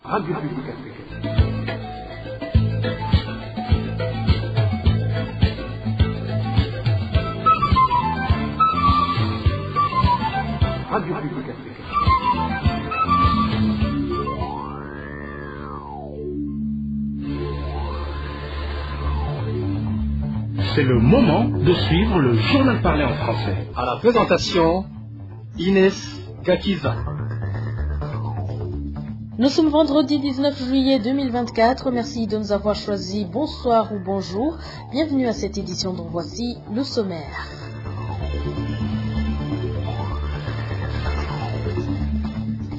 Radio Publique Africaine. Radio Publique Africaine. C'est le moment de suivre le journal parlé en français. À la présentation, Inès Gakiza. Nous sommes vendredi 19 juillet 2024. Merci de nous avoir choisis. Bonsoir ou bonjour. Bienvenue à cette édition dont voici le sommaire.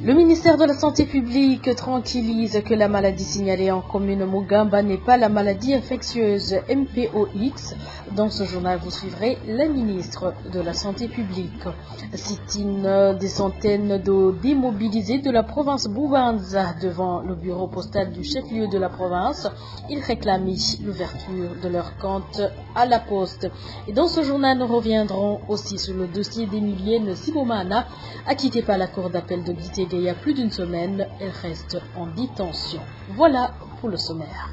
Le ministère de la Santé publique tranquillise que la maladie signalée en commune Mugamba n'est pas la maladie infectieuse MPOX. Dans ce journal, vous suivrez la ministre de la Santé publique. Sit-in des centaines de démobilisés de la province Bubanza devant le bureau postal du chef-lieu de la province. Ils réclamaient l'ouverture de leur compte à la poste. Et dans ce journal, nous reviendrons aussi sur le dossier d'Emilienne Sibomana, acquittée par la cour d'appel de Gitega il y a plus d'une semaine. Elle reste en détention. Voilà pour le sommaire.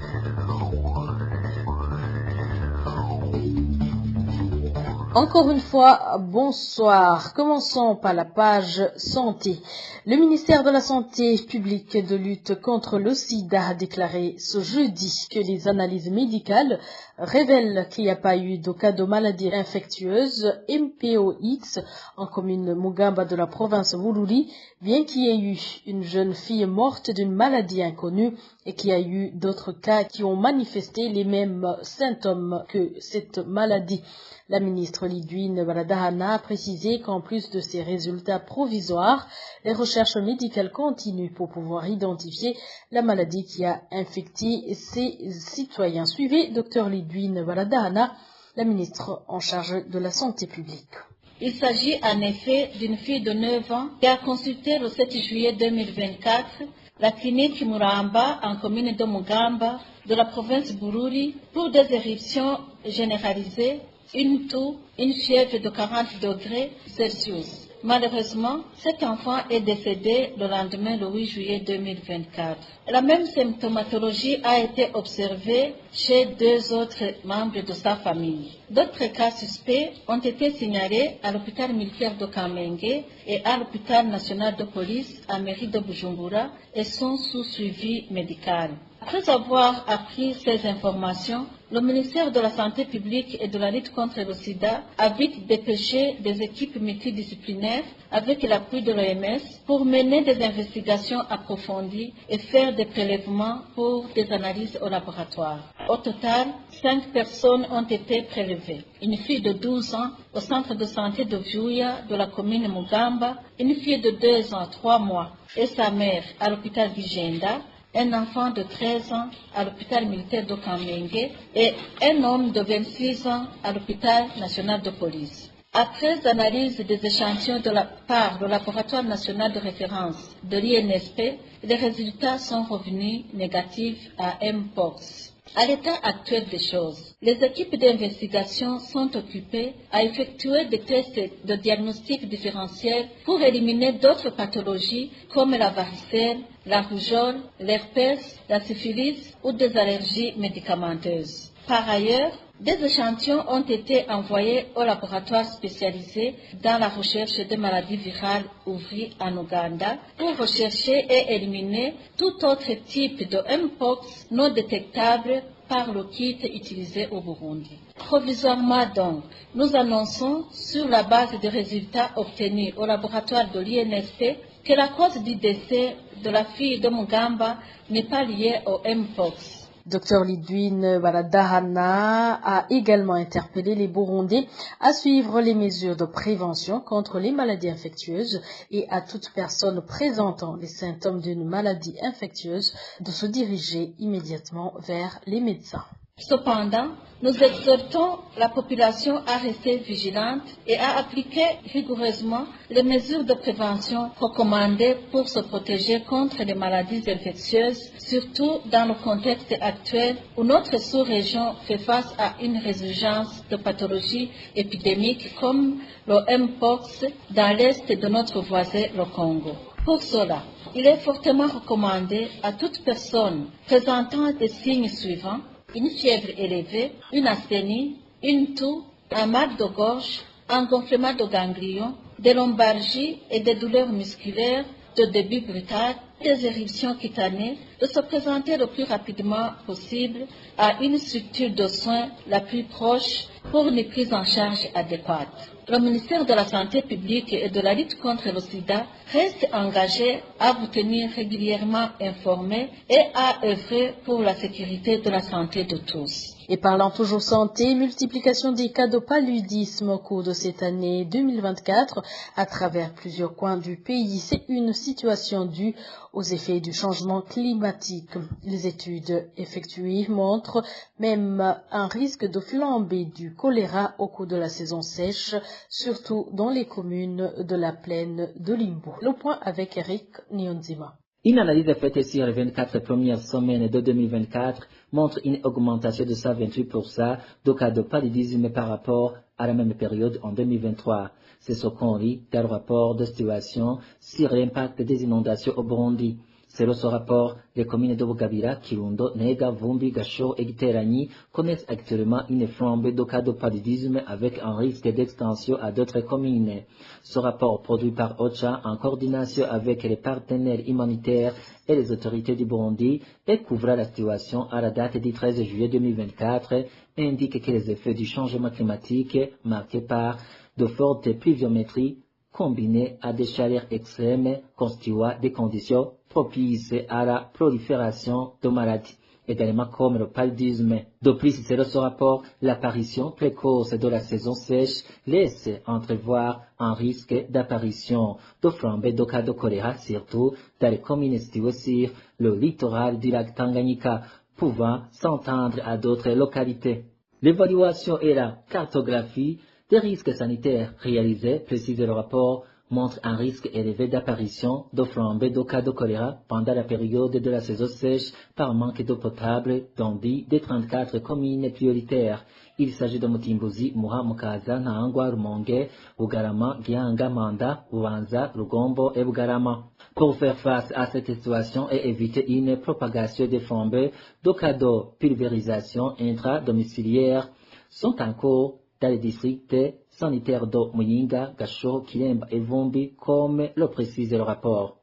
Encore une fois, bonsoir. Commençons par la page santé. Le ministère de la Santé publique et de lutte contre le sida a déclaré ce jeudi que les analyses médicales révèlent qu'il n'y a pas eu de cas de maladie infectieuse MPOX en commune Mugamba de la province Bururi, bien qu'il y ait eu une jeune fille morte d'une maladie inconnue et qu'il y a eu d'autres cas qui ont manifesté les mêmes symptômes que cette maladie. La ministre Lidwine Baladahana a précisé qu'en plus de ces résultats provisoires, les recherches médicales continuent pour pouvoir identifier la maladie qui a infecté ces citoyens. Suivez Dr Lidwine Baladahana, la ministre en charge de la santé publique. Il s'agit en effet d'une fille de 9 ans qui a consulté le 7 juillet 2024 la clinique Muramba en commune de Mugamba de la province Bururi pour des éruptions généralisées, une toux, une fièvre de 40 degrés Celsius. Malheureusement, cet enfant est décédé le lendemain, le 8 juillet 2024. La même symptomatologie a été observée chez 2 autres membres de sa famille. D'autres cas suspects ont été signalés à l'hôpital militaire de Kamenge et à l'hôpital national de police à mairie de Bujumbura et sont sous suivi médical. Après avoir appris ces informations, le ministère de la Santé publique et de la lutte contre le sida a vite dépêché des équipes multidisciplinaires avec l'appui de l'OMS pour mener des investigations approfondies et faire des prélèvements pour des analyses au laboratoire. Au total, 5 personnes ont été prélevées. Une fille de 12 ans au centre de santé de Viuya de la commune Mugamba, une fille de 2 ans, 3 mois et sa mère à l'hôpital Vigenda, un enfant de 13 ans à l'hôpital militaire de Kamenge et un homme de 26 ans à l'hôpital national de police. Après analyse des échantillons de la part du laboratoire national de référence de l'INSP, les résultats sont revenus négatifs à Mpox. À l'état actuel des choses, les équipes d'investigation sont occupées à effectuer des tests de diagnostic différentiel pour éliminer d'autres pathologies comme la varicelle, la rougeole, l'herpès, la syphilis ou des allergies médicamenteuses. Par ailleurs, des échantillons ont été envoyés au laboratoire spécialisé dans la recherche des maladies virales ouvri en Ouganda pour rechercher et éliminer tout autre type de Mpox non détectable par le kit utilisé au Burundi. Provisoirement donc, nous annonçons sur la base des résultats obtenus au laboratoire de l'INSP que la cause du décès de la fille de Mugamba n'est pas liée au Mpox. Dr Lidwine Baladahana a également interpellé les Burundais à suivre les mesures de prévention contre les maladies infectieuses et à toute personne présentant les symptômes d'une maladie infectieuse de se diriger immédiatement vers les médecins. Cependant, nous exhortons la population à rester vigilante et à appliquer rigoureusement les mesures de prévention recommandées pour se protéger contre les maladies infectieuses, surtout dans le contexte actuel où notre sous-région fait face à une résurgence de pathologies épidémiques comme le Mpox dans l'est de notre voisin, le Congo. Pour cela, il est fortement recommandé à toute personne présentant des signes suivants: une fièvre élevée, une asthénie, une toux, un mal de gorge, un gonflement de ganglions, des lombalgies et des douleurs musculaires de début brutal, des éruptions cutanées, de se présenter le plus rapidement possible à une structure de soins la plus proche pour une prise en charge adéquate. Le ministère de la Santé publique et de la lutte contre le sida reste engagé à vous tenir régulièrement informés et à œuvrer pour la sécurité de la santé de tous. Et parlant toujours santé, multiplication des cas de paludisme au cours de cette année 2024 à travers plusieurs coins du pays. C'est une situation due aux effets du changement climatique. Les études effectuées montrent même un risque de flambée du choléra au cours de la saison sèche, surtout dans les communes de la plaine de Limbourg. Le point avec Eric Nyonzima. Une analyse faite sur les 24 premières semaines de 2024 montre une augmentation de 128% de cas de paludisme par rapport à la même période en 2023. C'est ce qu'on lit dans le rapport de situation sur l'impact des inondations au Burundi. Selon ce rapport, les communes de Bugabira, Kirundo, Nega, Vumbi, Gasho et Giterani connaissent actuellement une flambée de cas de paludisme avec un risque d'extension à d'autres communes. Ce rapport, produit par OCHA en coordination avec les partenaires humanitaires et les autorités du Burundi et couvrira la situation à la date du 13 juillet 2024, indique que les effets du changement climatique marqués par de fortes pluviométries combinées à des chaleurs extrêmes constituent des conditions propices à la prolifération de maladies, également comme le paludisme. De plus, selon ce rapport, l'apparition précoce de la saison sèche laisse entrevoir un risque d'apparition de flambée de cas de choléra, surtout dans les communes situées sur le littoral du lac Tanganyika, pouvant s'entendre à d'autres localités. L'évaluation et la cartographie des risques sanitaires réalisés, précise le rapport, montrent un risque élevé d'apparition de flambée de cas de choléra pendant la période de la saison sèche par manque d'eau potable dans 10 des 34 communes prioritaires. Il s'agit de Mutimbuzi, Muha, Mukaza, Nahangwa, Rumonge, Bugarama, Gihanga, Manda, Bubanza, Rugombo et Bugarama. Pour faire face à cette situation et éviter une propagation des flambées, de cas de pulvérisation intradomiciliaire sont en cours dans les districts sanitaires de Muyinga, Gasho, Kilemba et Vumbi, comme le précise le rapport.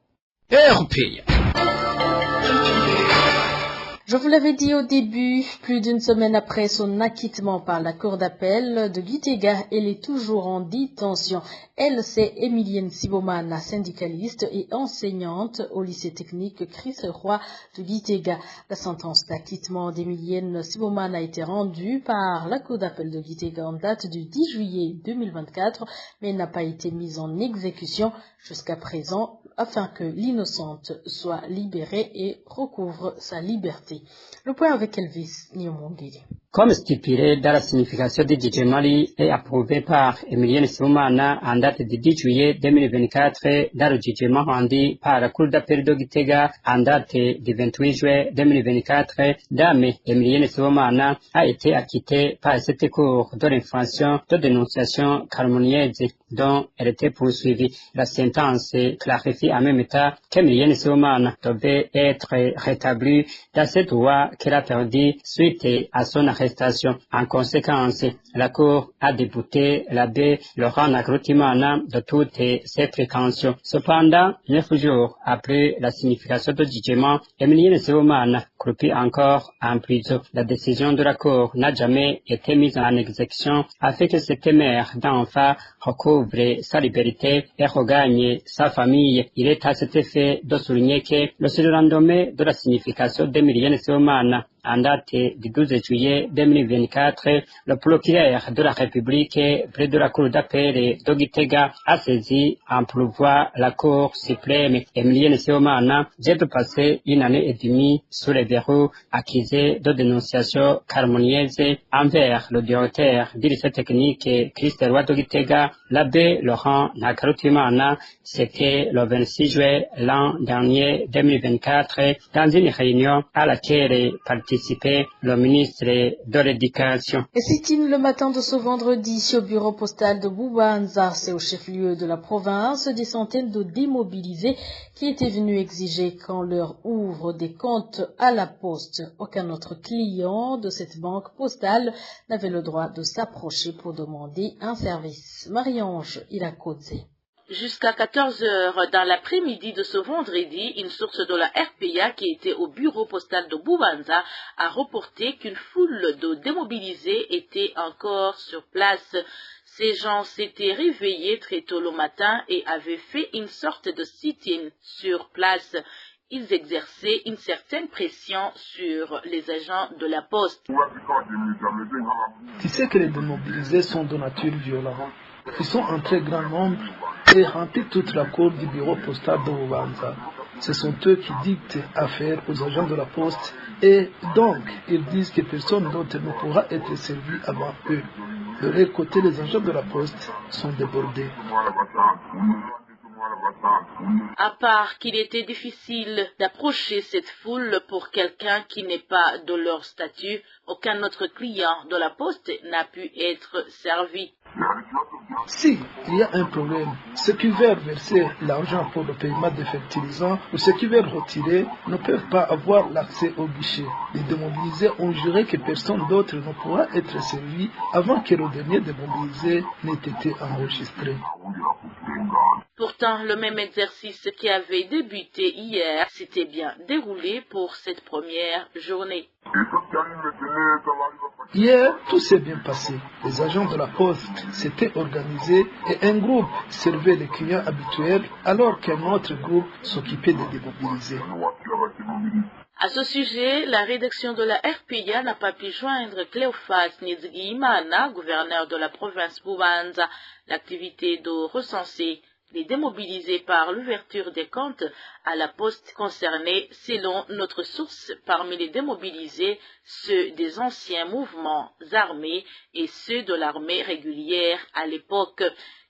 RPA. Je vous l'avais dit au début, plus d'une semaine après son acquittement par la cour d'appel de Gitega, elle est toujours en détention. Elle, c'est Emilienne Sibomana, syndicaliste et enseignante au lycée technique Chris Roy de Gitega. La sentence d'acquittement d'Emilienne Sibomana a été rendue par la cour d'appel de Gitega en date du 10 juillet 2024, mais n'a pas été mise en exécution jusqu'à présent afin que l'innocente soit libérée et recouvre sa liberté. Le point avec Elvis Nyomongiri. Comme stipulé dans la signification du jugement et approuvé par Emilienne Sibomana en date du 10 juillet 2024 dans le jugement rendu par la Cour d'appel de Gitega en date du 28 juillet 2024, Dame Emilienne Sibomana a été acquittée par cette cour de l'infraction de dénonciation calomnieuse dont elle était poursuivie. La sentence clarifie en même temps qu'Emilienne Sibomana devait être rétablie dans ses droits qu'elle a perdu suite à son arrestation. En conséquence, la Cour a débouté l'abbé Laurent Nagrutimana de toutes ses prétentions. Cependant, 9 jours après la signification du jugement, Emilienne Sibomana croupit encore en prison. La décision de la Cour n'a jamais été mise en exécution afin que cette mère d'enfant recouvre sa liberté et regagne sa famille. Il est à cet effet de souligner que le surlendemain de la signification d'Emilienne Sibomana, en date du 12 juillet 2024, le procureur de la République près de la Cour d'appel de Gitega a saisi en pourvoi la Cour suprême. Emilienne Sibomana vient de passer une année et demie sous les Frodeberu, accusé de dénonciation calomnieuse envers le directeur du lycée technique Christ Roi de Gitega, l'abbé Laurent Nakarutimana. C'était le 26 juillet l'an dernier 2024 dans une réunion à laquelle participait le ministre de l'Éducation. Et sit-in le matin de ce vendredi au bureau postal de Bubanza, c'est au chef-lieu de la province, des centaines de démobilisés qui étaient venus exiger qu'on leur ouvre des comptes à la poste. Aucun autre client de cette banque postale n'avait le droit de s'approcher pour demander un service. Marie-Ange Ilakodze. Jusqu'à 14 heures dans l'après-midi de ce vendredi, une source de la RPA qui était au bureau postal de Bubanza a reporté qu'une foule de démobilisés était encore sur place. Ces gens s'étaient réveillés très tôt le matin et avaient fait une sorte de sit-in sur place. Ils exerçaient une certaine pression sur les agents de la poste. Tu sais que les démobilisés sont de nature violente. Ils sont en très grand nombre et remplissent toute la cour du bureau postal de Bubanza. Ce sont eux qui dictent affaires aux agents de la poste et donc ils disent que personne d'autre ne pourra être servi avant eux. De leur côté, les agents de la poste sont débordés. À part qu'il était difficile d'approcher cette foule pour quelqu'un qui n'est pas de leur statut, aucun autre client de la poste n'a pu être servi. Si il y a un problème, ceux qui veulent verser l'argent pour le paiement des fertilisants ou ceux qui veulent retirer ne peuvent pas avoir l'accès au guichet. Les démobilisés ont juré que personne d'autre ne pourra être servi avant que le dernier démobilisé n'ait été enregistré. Pourtant, le même exercice qui avait débuté hier s'était bien déroulé pour cette première journée. Hier, tout s'est bien passé. Les agents de la poste s'étaient organisés et un groupe servait les clients habituels alors qu'un autre groupe s'occupait des démobilisés. À ce sujet, la rédaction de la RPA n'a pas pu joindre Cléophas Nizigimana, gouverneur de la province Bubanza. L'activité de recenser les démobilisés par l'ouverture des comptes à la poste concernée, selon notre source, parmi les démobilisés, ceux des anciens mouvements armés et ceux de l'armée régulière à l'époque.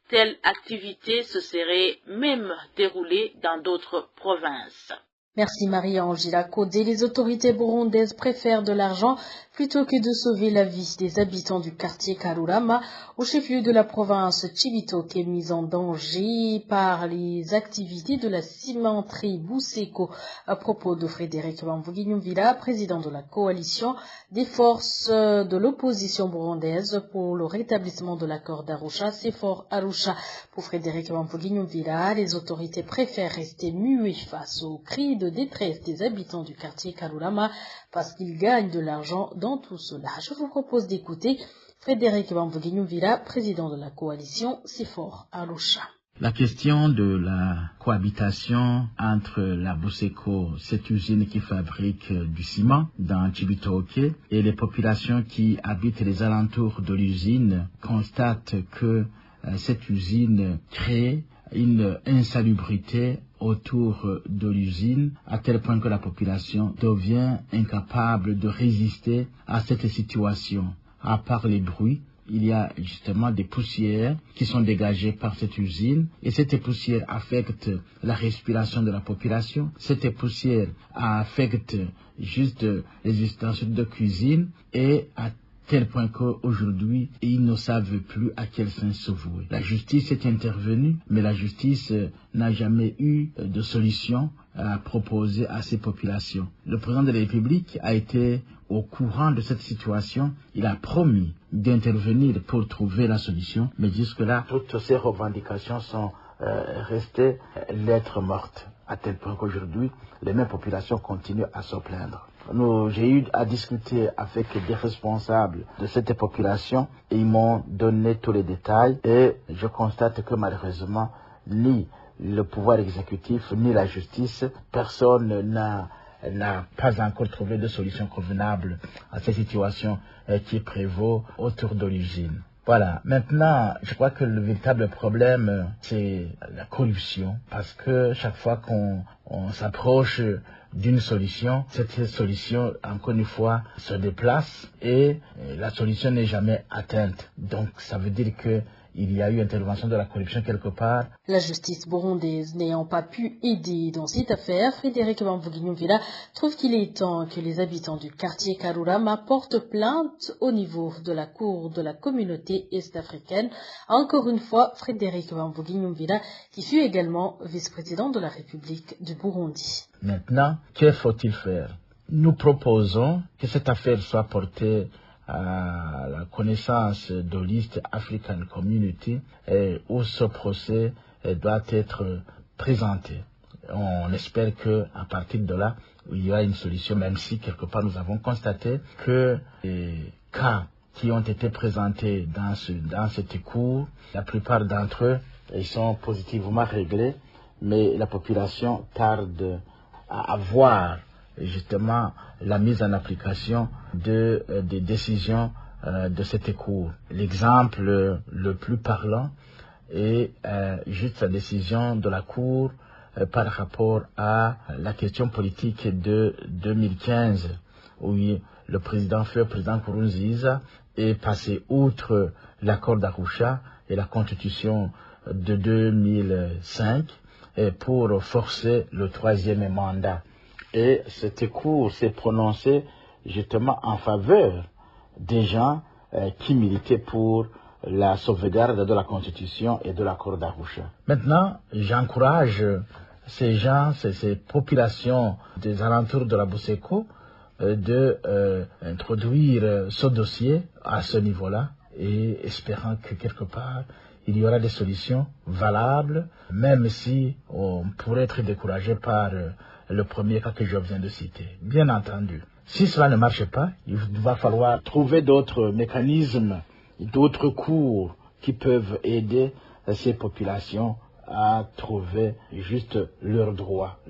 Telle activité se serait même déroulée dans d'autres provinces. Merci Marie-Ange Ilakodze. Les autorités burundaises préfèrent de l'argent plutôt que de sauver la vie des habitants du quartier Karurama, au chef-lieu de la province Chibitoke, mise en danger par les activités de la cimenterie Buseko. À propos de Frédéric Bamvuginyumvila, président de la coalition des forces de l'opposition burundaise pour le rétablissement de l'accord d'Arusha, CFOR Arusha. Pour Frédéric Bamvuginyumvila, les autorités préfèrent rester muets face aux cris de détresse des habitants du quartier Karurama parce qu'ils gagnent de l'argent dans tout cela. Je vous propose d'écouter Frédéric Bamvuginyumvila, président de la coalition CFOR Arusha. La question de la cohabitation entre la Buseko, cette usine qui fabrique du ciment dans Chibitoke, et les populations qui habitent les alentours de l'usine constatent que cette usine crée une insalubrité autour de l'usine, à tel point que la population devient incapable de résister à cette situation. À part les bruits, il y a justement des poussières qui sont dégagées par cette usine et cette poussière affecte la respiration de la population. Cette poussière affecte juste les ustensiles de cuisine et à tel point qu'aujourd'hui, ils ne savent plus à quel sens se vouer. La justice est intervenue, mais la justice n'a jamais eu de solution à proposer à ces populations. Le président de la République a été au courant de cette situation. Il a promis d'intervenir pour trouver la solution, mais jusque-là, toutes ces revendications sont restées lettres mortes, à tel point qu'aujourd'hui, les mêmes populations continuent à se plaindre. J'ai eu à discuter avec des responsables de cette population et ils m'ont donné tous les détails et je constate que malheureusement, ni le pouvoir exécutif ni la justice, personne n'a pas encore trouvé de solution convenable à cette situation qui prévaut autour de l'usine. Voilà. Maintenant, je crois que le véritable problème, c'est la corruption. Parce que chaque fois qu'on s'approche d'une solution. Cette solution, encore une fois, se déplace et la solution n'est jamais atteinte. Donc ça veut dire que il y a eu intervention de la corruption quelque part. La justice burundaise n'ayant pas pu aider dans cette affaire, Frédéric Bamvuginyumvira trouve qu'il est temps que les habitants du quartier Karurama portent plainte au niveau de la Cour de la communauté est-africaine. Encore une fois, Frédéric Bamvuginyumvira, qui fut également vice-président de la République du Burundi. Maintenant, que faut-il faire? Nous proposons que cette affaire soit portée à la connaissance de l'East African Community où ce procès doit être présenté. On espère qu'à partir de là, il y aura une solution, même si quelque part nous avons constaté que les cas qui ont été présentés dans cette cour, la plupart d'entre eux ils sont positivement réglés, mais la population tarde à avoir justement la mise en application des décisions de cette cour. L'exemple le plus parlant est juste la décision de la cour par rapport à la question politique de 2015, où le président Nkurunziza est passé outre l'accord d'Arusha et la constitution de 2005 pour forcer le troisième mandat. Et cette cour s'est prononcée justement en faveur des gens qui militaient pour la sauvegarde de la Constitution et de l'accord d'Arusha. Maintenant, j'encourage ces gens, ces populations des alentours de la Boseko d'introduire ce dossier à ce niveau-là et espérant que quelque part il y aura des solutions valables, même si on pourrait être découragé par le premier cas que je viens de citer. Bien entendu, si cela ne marche pas, il va falloir trouver d'autres mécanismes, d'autres cours qui peuvent aider ces populations à trouver juste leur droit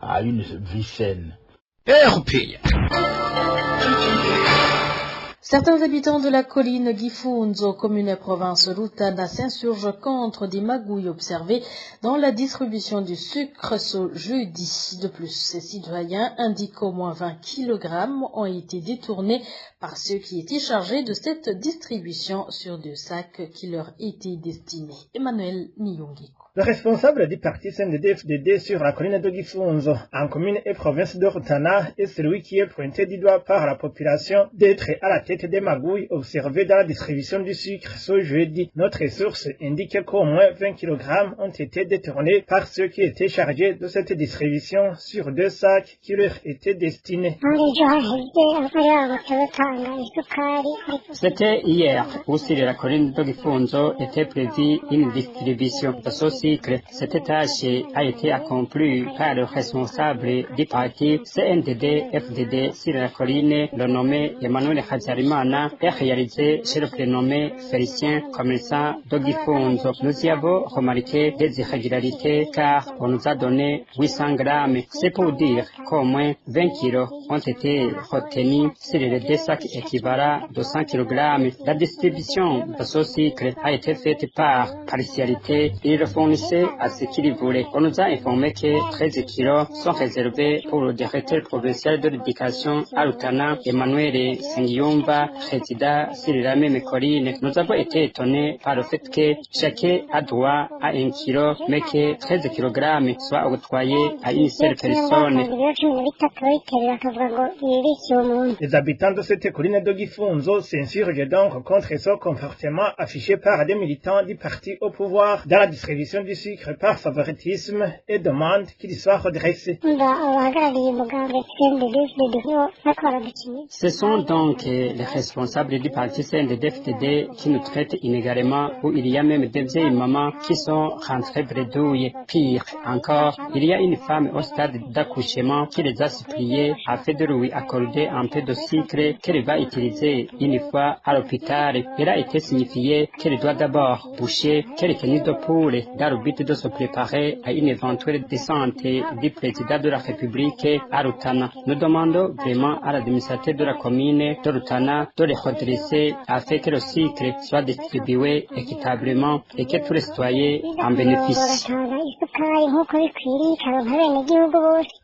à une vie saine. Certains habitants de la colline Gifunzo, commune et province Rutana, s'insurgent contre des magouilles observées dans la distribution du sucre ce jeudi. De plus, ces citoyens indiquent qu'au moins 20 kg ont été détournés par ceux qui étaient chargés de cette distribution sur 2 sacs qui leur étaient destinés. Emmanuel Niyongiko. Le responsable du parti CNDD-FDD sur la colline de Gifunzo, en commune et province de Rutana, est celui qui est pointé du doigt par la population d'être à la tête des magouilles observées dans la distribution du sucre ce jeudi. Notre source indique qu'au moins 20 kg ont été détournés par ceux qui étaient chargés de cette distribution sur 2 sacs qui leur étaient destinés. C'était hier où sur la colline de Gifunzo était prévue une distribution de ce sucre. Cette tâche a été accomplie par le responsable du parti CNDD-FDD sur la colline, le nommé Emmanuel Hajarimana, et réalisé chez le prénommé Félicien, commerçant de Gifunzo. Nous y avons remarqué des irrégularités car on nous a donné 800 grammes. C'est pour dire qu'au moins 20 kilos ont été retenus sur les 2 sacs équivalents de 100 kg. La distribution de ce sucre a été faite par partialité. Il le fournissait à ce qu'il voulait. On nous a informé que 13 kilos sont réservés pour le directeur provincial de l'éducation à Rutana, Emmanuel Sengiyumba, président sur la même colline. Nous avons été étonnés par le fait que chacun a droit à 1 kilo, mais que 13 kg soient octroyés à une seule personne. Les habitants de cette colline de Gifunzo s'insurgent donc contre ce comportement affiché par des militants du parti au pouvoir dans la distribution du sucre par favoritisme et demandent qu'il soit redressé. Ce sont donc les responsables du parti CNDD-FDD qui nous traitent inégalement, où il y a même des vieilles mamans qui sont rentrées bredouilles. Pire encore, il y a une femme au stade d'accouchement qui les a suppliés à fait de lui accorder un peu de sucre qu'elle va utiliser une fois à l'hôpital. Il a été signifié qu'elle doit d'abord boucher quelques nids de poules dans le but de se préparer à une éventuelle descente du président de la République à Rutana. Nous demandons vraiment à l'administrateur de la commune de Rutana de les redresser afin que le sucre soit distribué équitablement et que tous les citoyens en bénéficient.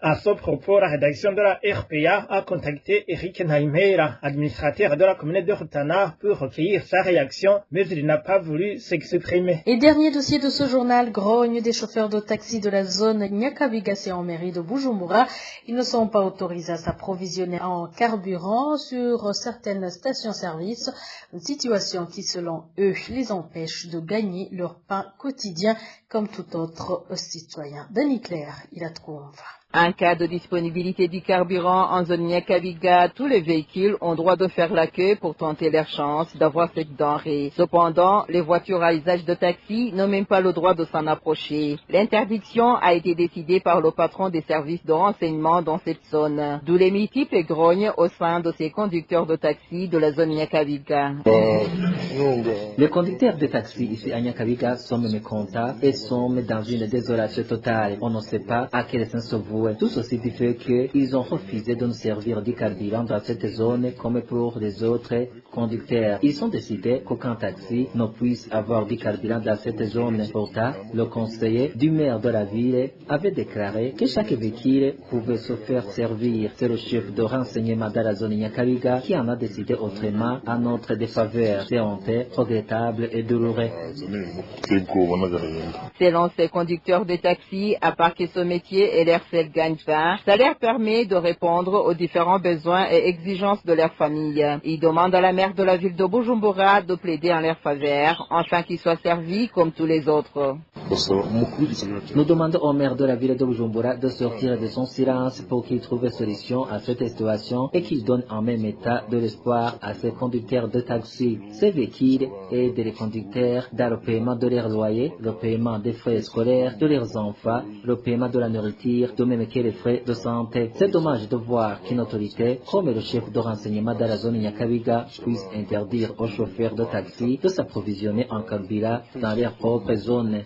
À ce propos, la rédaction de la RPA a contacté Eric Naimera, administrateur de la commune de Rutana, pour recueillir sa réaction, mais il n'a pas voulu s'exprimer. Et dernier dossier de ce journal, grogne des chauffeurs de taxi de la zone Nyakabiga en mairie de Bujumbura. Ils ne sont pas autorisés à s'approvisionner en carburant sur certaines stations-service, une situation qui, selon eux, les empêche de gagner leur pain quotidien comme tout autre citoyen. Denis Claire, il a trouvé. En cas de disponibilité du carburant en zone Nyakabiga, tous les véhicules ont droit de faire la queue pour tenter leur chance d'avoir cette denrée. Cependant, les voitures à usage de taxi n'ont même pas le droit de s'en approcher. L'interdiction a été décidée par le patron des services de renseignement dans cette zone, d'où les multiples grognes au sein de ces conducteurs de taxi de la zone Nyakabiga. Les conducteurs de taxi ici à Nyakabiga sont mécontents et sont dans une désolation totale. On ne sait pas à quel sens se vouer. Tout ceci du fait qu'ils ont refusé de nous servir du carburant dans cette zone comme pour les autres conducteurs. Ils ont décidé qu'aucun taxi ne puisse avoir du carburant dans cette zone. Pourtant, le conseiller du maire de la ville avait déclaré que chaque véhicule pouvait se faire servir. C'est le chef de renseignement de la zone Nyakabiga qui en a décidé autrement à notre défaveur. C'est honteux, regrettable et douloureux. Selon ces conducteurs de taxi, à part que ce métier est leur seul gagne-pain, ça leur permet de répondre aux différents besoins et exigences de leur famille. Ils demandent à la maire de la ville de Bujumbura de plaider en leur faveur, afin qu'ils soient servis comme tous les autres. Nous demandons au maire de la ville de Bujumbura de sortir de son silence pour qu'il trouve une solution à cette situation et qu'il donne en même état de l'espoir à ces conducteurs de taxi. Ces véhicules aident les conducteurs dans le paiement de leur loyer, le paiement des frais scolaires de leurs enfants, le paiement de la nourriture, de même que les frais de santé. C'est dommage de voir qu'une autorité, comme le chef de renseignement de la zone Nyakabiga, puisse interdire aux chauffeurs de taxi de s'approvisionner en carburant dans leur propre zone.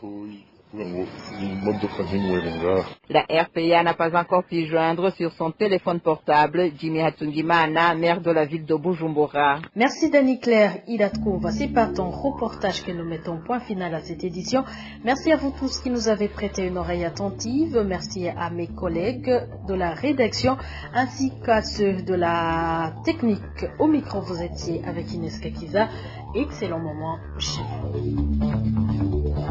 La RPA n'a pas encore pu joindre sur son téléphone portable Jimmy Hatsungimana, maire de la ville de Bujumbura. Merci Dani Claire, Ida Trouva. C'est par ton reportage que nous mettons point final à cette édition. Merci à vous tous qui nous avez prêté une oreille attentive. Merci à mes collègues de la rédaction ainsi qu'à ceux de la technique. Au micro, vous étiez avec Ines Kakiza. Excellent moment chez vous.